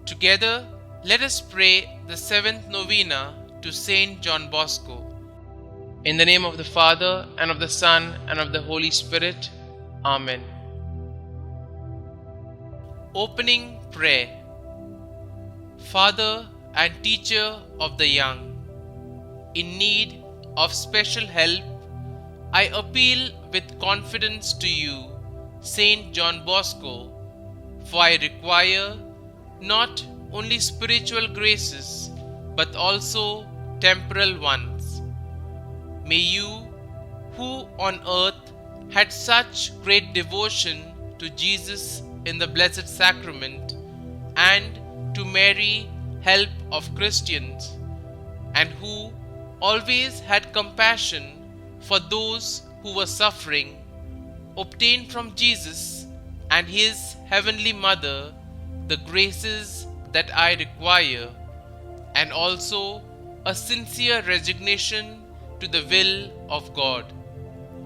Together, let us pray the seventh novena to St John Bosco. In the name of the Father, and of the Son, and of the Holy Spirit. Amen. Opening Prayer. Father and teacher of the young, in need of special help, I appeal with confidence to you, St John Bosco, for I require not only spiritual graces but also temporal ones. May you, who on earth had such great devotion to Jesus in the Blessed Sacrament and to Mary, help of Christians, and who always had compassion for those who were suffering, obtain from Jesus and his heavenly Mother the graces that I require, and also a sincere resignation to the will of God.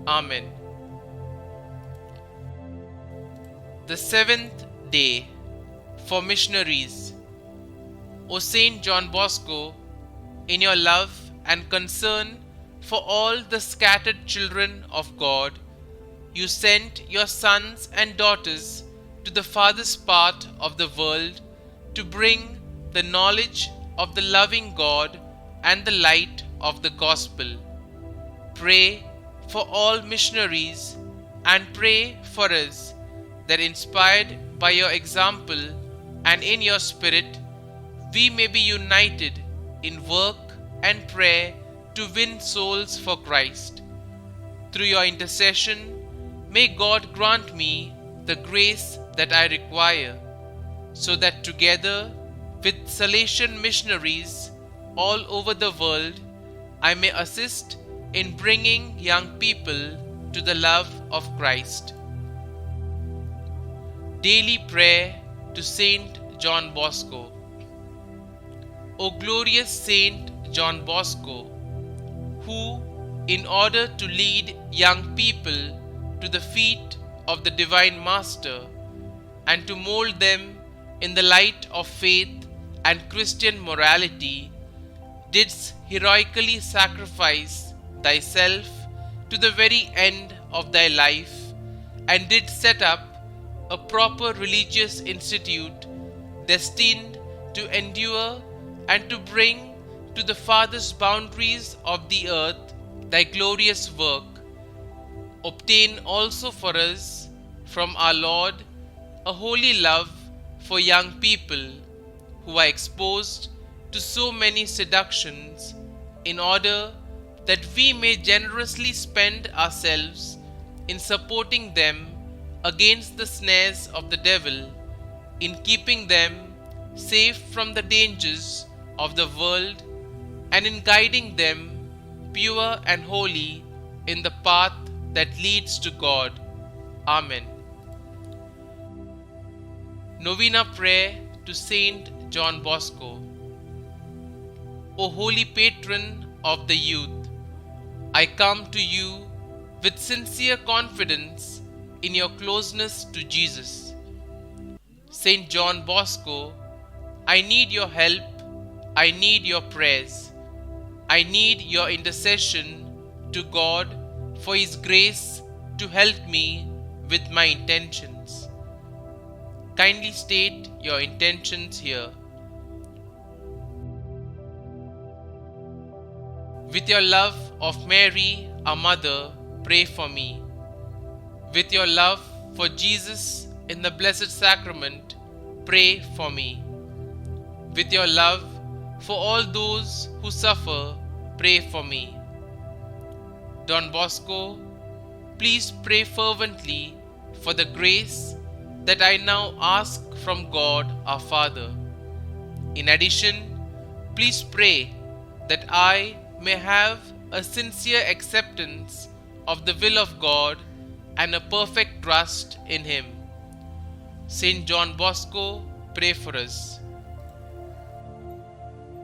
Amen. The seventh day for missionaries. O St John Bosco, in your love and concern for all the scattered children of God, you sent your sons and daughters to the farthest part of the world to bring the knowledge of the loving God and the light of the gospel. Pray for all missionaries and pray for us that, inspired by your example and in your spirit, we may be united in work and prayer to win souls for Christ. Through your intercession, may God grant me the grace that I require, so that together with Salesian missionaries all over the world, I may assist in bringing young people to the love of Christ. Daily Prayer to St John Bosco. O glorious Saint John Bosco, who, in order to lead young people to the feet of the Divine Master and to mold them in the light of faith and Christian morality, didst heroically sacrifice thyself to the very end of thy life, and did set up a proper religious institute destined to endure and to bring to the farthest boundaries of the earth thy glorious work. Obtain also for us from our Lord a holy love for young people who are exposed to so many seductions, in order that we may generously spend ourselves in supporting them against the snares of the devil, in keeping them safe from the dangers of the world, and in guiding them pure and holy in the path that leads to God. Amen. Novena Prayer to St John Bosco. O holy patron of the youth, I come to you with sincere confidence in your closeness to Jesus. St John Bosco, I need your help, I need your prayers, I need your intercession to God for His grace to help me with my intentions. Kindly state your intentions here. With your love of Mary, our Mother, pray for me. With your love for Jesus in the Blessed Sacrament, pray for me. With your love for all those who suffer, pray for me. Don Bosco, please pray fervently for the grace that I now ask from God our Father. In addition, please pray that I may have a sincere acceptance of the will of God and a perfect trust in Him. St. John Bosco, pray for us.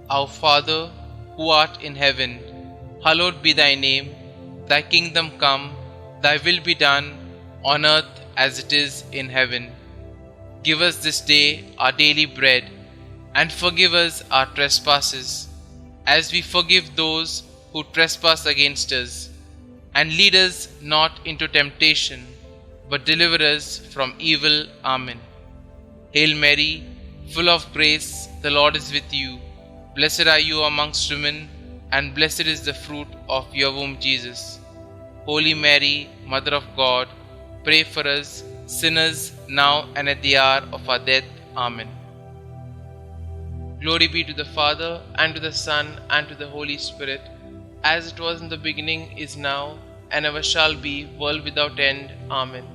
Our Father, who art in heaven, hallowed be thy name. Thy kingdom come, thy will be done, on earth as it is in heaven. Give us this day our daily bread, and forgive us our trespasses, as we forgive those who trespass against us. And lead us not into temptation, but deliver us from evil. Amen. Hail Mary, full of grace, the Lord is with you. Blessed are you amongst women, and blessed is the fruit of your womb, Jesus. Holy Mary, Mother of God, pray for us sinners now and at the hour of our death. Amen. Glory be to the Father, and to the Son, and to the Holy Spirit, as it was in the beginning, is now, and ever shall be, world without end. Amen.